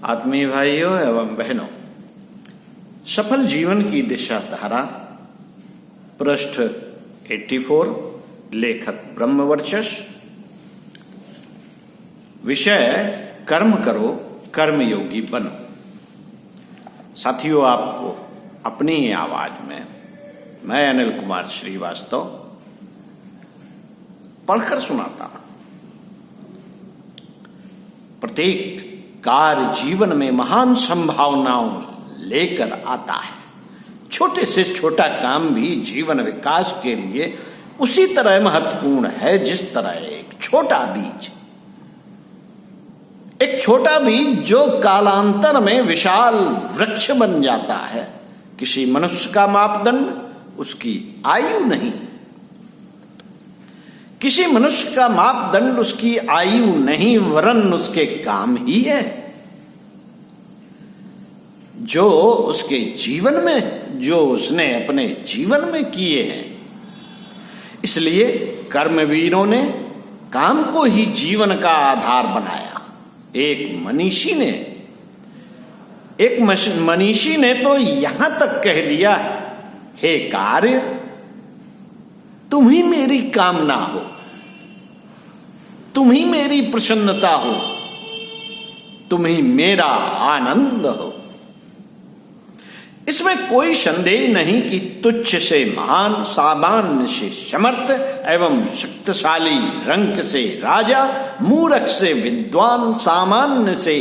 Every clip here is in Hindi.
आत्मीय भाइयों एवं बहनों, सफल जीवन की दिशा धारा पृष्ठ 84, लेखक ब्रह्मवर्चस्व, विषय कर्म करो कर्मयोगी बनो। साथियों, आपको अपनी आवाज में मैं अनिल कुमार श्रीवास्तव पढ़कर सुनाता हूं। प्रत्येक कार्य जीवन में महान संभावनाओं लेकर आता है। छोटे से छोटा काम भी जीवन विकास के लिए उसी तरह महत्वपूर्ण है जिस तरह एक छोटा बीज जो कालांतर में विशाल वृक्ष बन जाता है। किसी मनुष्य का मापदंड उसकी आयु नहीं, किसी मनुष्य का मापदंड उसकी आयु नहीं, वरन उसके काम ही है जो उसके जीवन में, जो उसने अपने जीवन में किए हैं। इसलिए कर्मवीरों ने काम को ही जीवन का आधार बनाया। एक मनीषी ने तो यहां तक कह दिया, हे कार्य, तुम ही मेरी कामना हो, तुम ही मेरी प्रसन्नता हो, तुम ही मेरा आनंद हो। इसमें कोई संदेह नहीं कि तुच्छ से महान, सामान्य से समर्थ एवं शक्तिशाली, रंक से राजा, मूर्ख से विद्वान, सामान्य से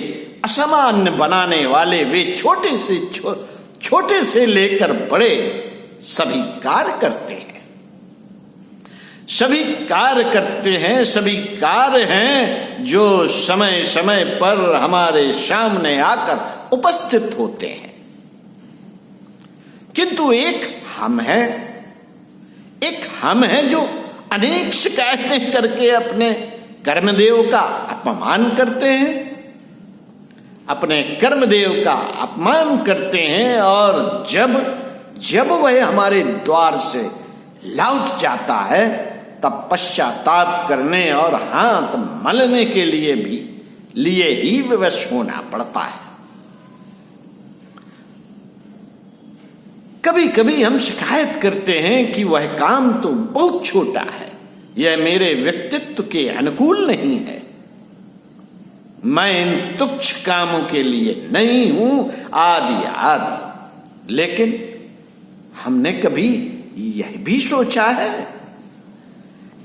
असामान्य बनाने वाले वे छोटे से लेकर बड़े सभी कार्य करते हैं। सभी कार्य हैं जो समय समय पर हमारे सामने आकर उपस्थित होते हैं। किंतु एक हम है जो अनेक शिकायतें करके अपने कर्मदेव का अपमान करते हैं, और जब वह हमारे द्वार से लौट जाता है तब पश्चाताप करने और हाथ मलने के लिए ही विवश होना पड़ता है। कभी कभी हम शिकायत करते हैं कि वह काम तो बहुत छोटा है, यह मेरे व्यक्तित्व के अनुकूल नहीं है, मैं इन तुच्छ कामों के लिए नहीं हूं, आदि। लेकिन हमने कभी यह भी सोचा है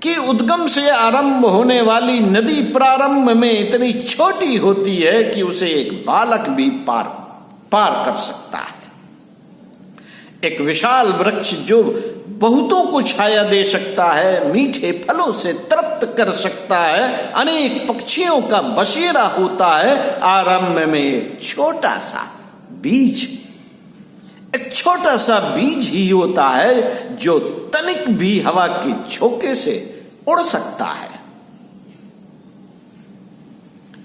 कि उद्गम से आरंभ होने वाली नदी प्रारंभ में इतनी छोटी होती है कि उसे एक बालक भी पार कर सकता है। एक विशाल वृक्ष जो बहुतों को छाया दे सकता है, मीठे फलों से तृप्त कर सकता है, अनेक पक्षियों का बसेरा होता है, आरंभ में एक छोटा सा बीज ही होता है जो तनिक भी हवा के झोंके से उड़ सकता है।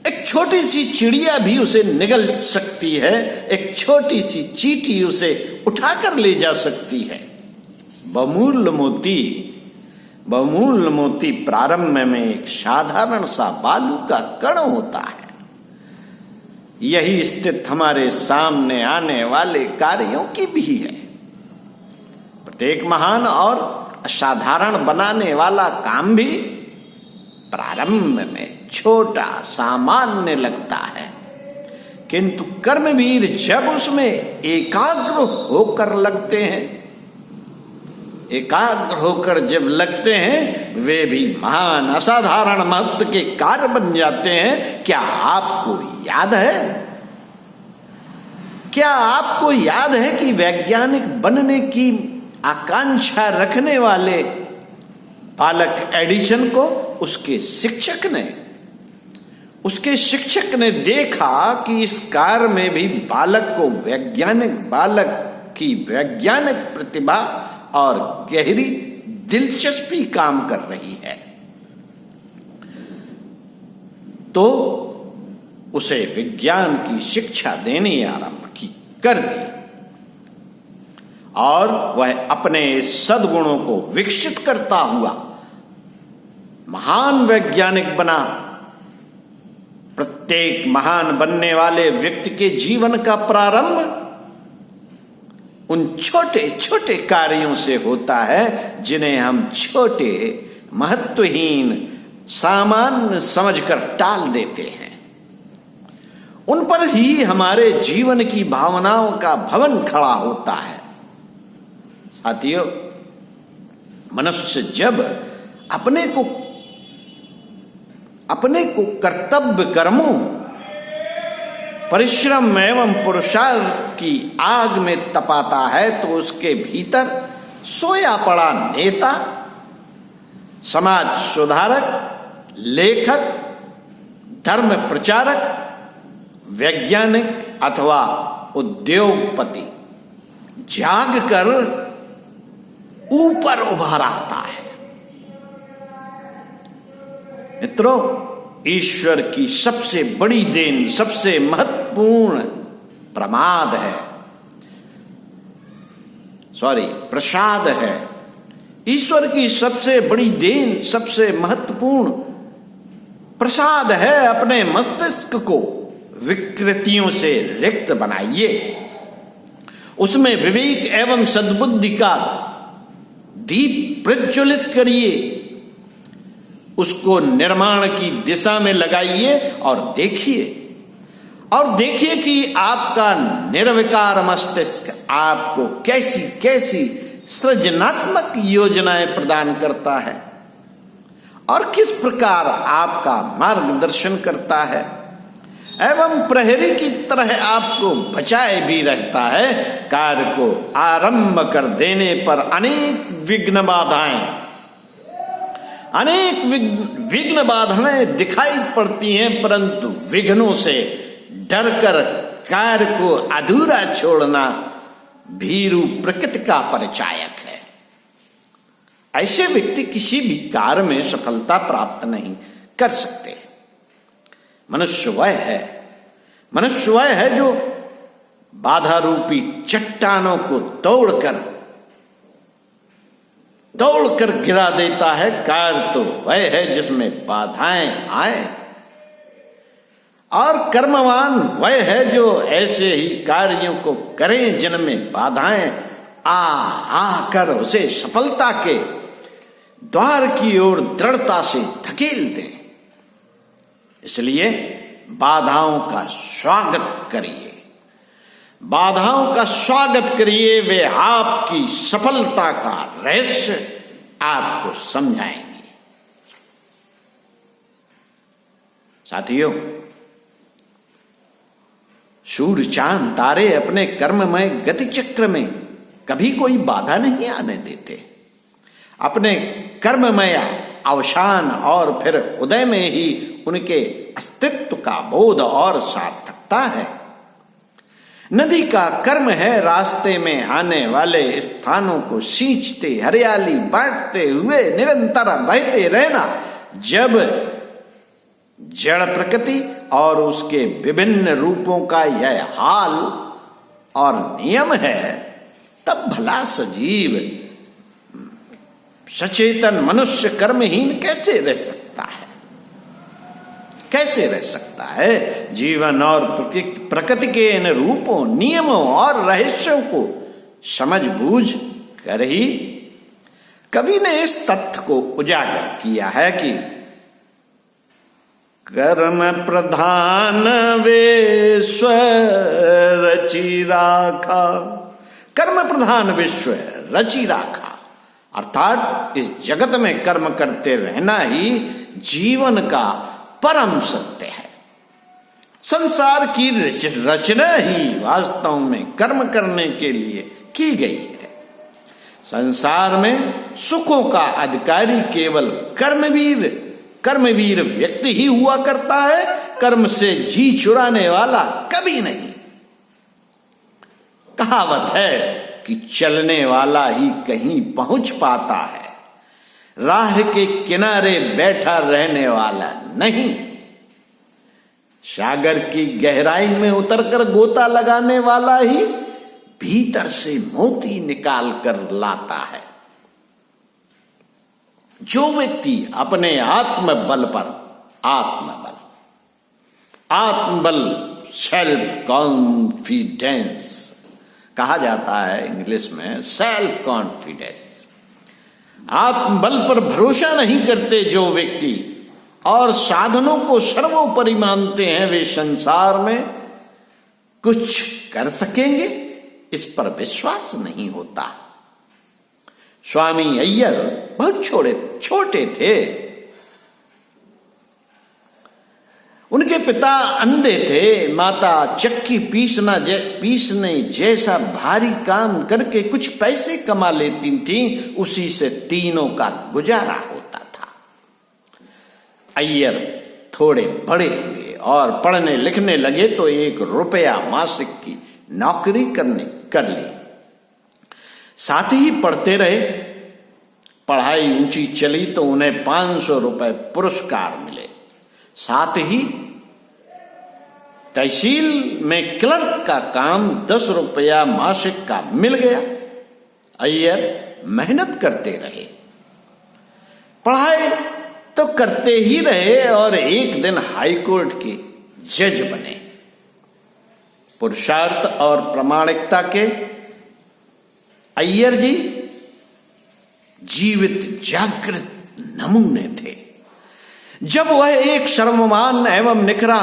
एक छोटी सी चिड़िया भी उसे निगल सकती है, एक छोटी सी चींटी उसे उठाकर ले जा सकती है। बहुमूल्य मोती प्रारंभ में एक साधारण सा बालू का कण होता है। यही स्थिति हमारे सामने आने वाले कार्यों की भी है। प्रत्येक महान और असाधारण बनाने वाला काम भी प्रारंभ में छोटा, सामान्य लगता है, किंतु कर्मवीर जब उसमें एकाग्र होकर लगते हैं वे भी महान, असाधारण महत्व के कार्य बन जाते हैं। क्या आपको याद है कि वैज्ञानिक बनने की आकांक्षा रखने वाले बालक एडिसन को उसके शिक्षक ने देखा कि इस कार्य में भी बालक की वैज्ञानिक प्रतिभा और गहरी दिलचस्पी काम कर रही है, तो उसे विज्ञान की शिक्षा देनी आरंभ कर दी और वह अपने सद्गुणों को विकसित करता हुआ महान वैज्ञानिक बना। प्रत्येक महान बनने वाले व्यक्ति के जीवन का प्रारंभ उन छोटे छोटे कार्यों से होता है जिन्हें हम छोटे, महत्वहीन, सामान्य समझकर टाल देते हैं। उन पर ही हमारे जीवन की भावनाओं का भवन खड़ा होता है। साथियों, मनुष्य जब अपने को कर्तव्य कर्मों, परिश्रम एवं पुरुषार्थ की आग में तपाता है तो उसके भीतर सोया पड़ा नेता, समाज सुधारक, लेखक, धर्म प्रचारक, वैज्ञानिक अथवा उद्योगपति जाग कर ऊपर उभर आता है। मित्रों, ईश्वर की सबसे बड़ी देन, सबसे महत्वपूर्ण प्रसाद है। ईश्वर की सबसे बड़ी देन, सबसे महत्वपूर्ण प्रसाद है अपने मस्तिष्क को विकृतियों से रिक्त बनाइए, उसमें विवेक एवं सद्बुद्धि का दीप प्रज्वलित करिए, उसको निर्माण की दिशा में लगाइए और देखिए कि आपका निर्विकार मस्तिष्क आपको कैसी कैसी सृजनात्मक योजनाएं प्रदान करता है और किस प्रकार आपका मार्गदर्शन करता है एवं प्रहरी की तरह आपको बचाए भी रहता है। कार्य को आरंभ कर देने पर अनेक विघ्न बाधाएं दिखाई पड़ती हैं, परंतु विघ्नों से डरकर कार्य को अधूरा छोड़ना भीरू प्रकृति का परिचायक है। ऐसे व्यक्ति किसी भी कार्य में सफलता प्राप्त नहीं कर सकते। मनुष्य वह है जो बाधा रूपी चट्टानों को तोड़कर गिरा देता है। कार्य तो वह है जिसमें बाधाएं आए, और कर्मवान वह है जो ऐसे ही कार्यों को करें जिनमें बाधाएं आकर उसे सफलता के द्वार की ओर दृढ़ता से धकेल दें। इसलिए बाधाओं का स्वागत करिए, वे आपकी सफलता का रहस्य आपको समझाएंगे। साथियों, सूर्य, चांद, तारे अपने कर्ममय गति चक्र में कभी कोई बाधा नहीं आने देते। अपने कर्ममय अवसान और फिर उदय में ही उनके अस्तित्व का बोध और सार्थकता है। नदी का कर्म है रास्ते में आने वाले स्थानों को सींचते, हरियाली बांटते हुए निरंतर बहते रहना। जब जड़ प्रकृति और उसके विभिन्न रूपों का यह हाल और नियम है, तब भला सजीव सचेतन मनुष्य कर्महीन कैसे रह सकता है? जीवन और प्रकृति के इन रूपों, नियमों और रहस्यों को समझ बूझ कर ही कवि ने इस तथ्य को उजागर किया है कि कर्म प्रधान विश्व रचि राखा। कर्म प्रधान विश्व रचि राखा, अर्थात इस जगत में कर्म करते रहना ही जीवन का परम सत्य है। संसार की रचना ही वास्तव में कर्म करने के लिए की गई है। संसार में सुखों का अधिकारी केवल कर्मवीर व्यक्ति ही हुआ करता है। कर्म से जी चुराने वाला कभी नहीं। कहावत है कि चलने वाला ही कहीं पहुंच पाता है, राह के किनारे बैठा रहने वाला नहीं। सागर की गहराई में उतरकर गोता लगाने वाला ही भीतर से मोती निकाल कर लाता है। जो व्यक्ति अपने आत्मबल आत्मबल, सेल्फ कॉन्फिडेंस कहा जाता है इंग्लिश में, सेल्फ कॉन्फिडेंस। आत्मबल पर भरोसा नहीं करते जो व्यक्ति और साधनों को सर्वोपरि मानते हैं, वे संसार में कुछ कर सकेंगे, इस पर विश्वास नहीं होता। स्वामी अय्यर बहुत छोटे थे। उनके पिता अंधे थे। माता चक्की पीसने जैसा भारी काम करके कुछ पैसे कमा लेती थीं, उसी से तीनों का गुजारा होता था। अय्यर थोड़े बड़े हुए और पढ़ने लिखने लगे तो 1 रुपया मासिक की नौकरी कर ली। साथ ही पढ़ते रहे। पढ़ाई ऊंची चली तो उन्हें 500 रुपए पुरस्कार मिले। साथ ही तहसील में क्लर्क का काम 10 रुपया मासिक का मिल गया। अय्यर मेहनत करते रहे, पढ़ाई तो करते ही रहे और एक दिन हाईकोर्ट के जज बने। पुरुषार्थ और प्रामाणिकता के अय्यर जी जीवित जागृत नमूने थे। जब वह एक सर्वमान्य एवं निखरा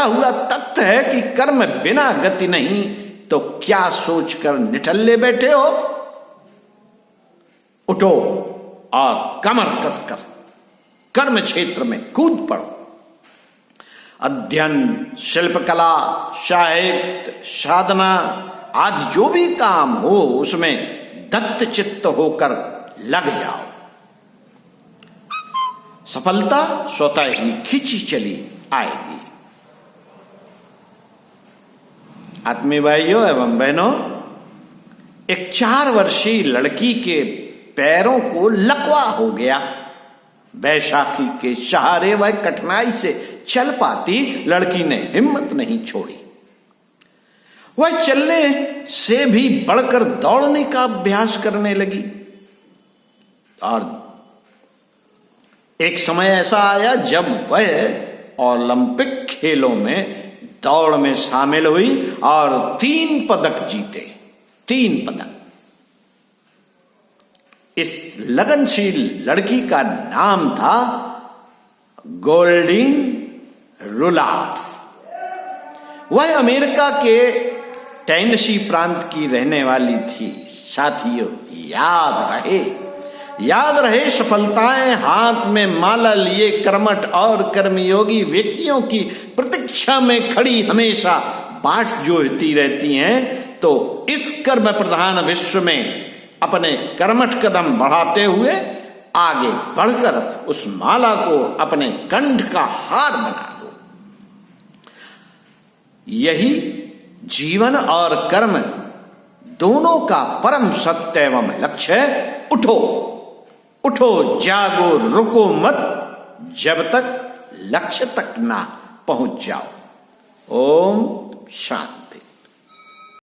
हुआ तथ्य है कि कर्म बिना गति नहीं, तो क्या सोचकर निठल्ले बैठे हो? उठो और कमर कसकर कर्म क्षेत्र में कूद पड़ो। अध्ययन, शिल्पकला, साहित्य, साधना आदि जो भी काम हो उसमें दत्त चित्त होकर लग जाओ। सफलता स्वतः ही खिंची चली आएगी। आत्मीय भाइयों एवं बहनों, एक 4 वर्षीय लड़की के पैरों को लकवा हो गया। बैसाखी के सहारे वह कठिनाई से चल पाती, लड़की ने हिम्मत नहीं छोड़ी। वह चलने से भी बढ़कर दौड़ने का अभ्यास करने लगी और एक समय ऐसा आया जब वह ओलंपिक खेलों में दौड़ में शामिल हुई और 3 पदक जीते। 3 पदक। इस लगनशील लड़की का नाम था गोल्डीन रुलाफ। वह अमेरिका के टेनेसी प्रांत की रहने वाली थी। साथियों, याद रहे सफलताएं हाथ में माला लिए कर्मठ और कर्मयोगी व्यक्तियों की प्रतीक्षा में खड़ी हमेशा बाट जोहती रहती हैं। तो इस कर्म प्रधान विश्व में अपने कर्मठ कदम बढ़ाते हुए आगे बढ़कर उस माला को अपने कंठ का हार बना दो। यही जीवन और कर्म दोनों का परम सत्य एवं लक्ष्य है। उठो, जागो, रुको मत जब तक लक्ष्य तक ना पहुंच जाओ। ओम शांति।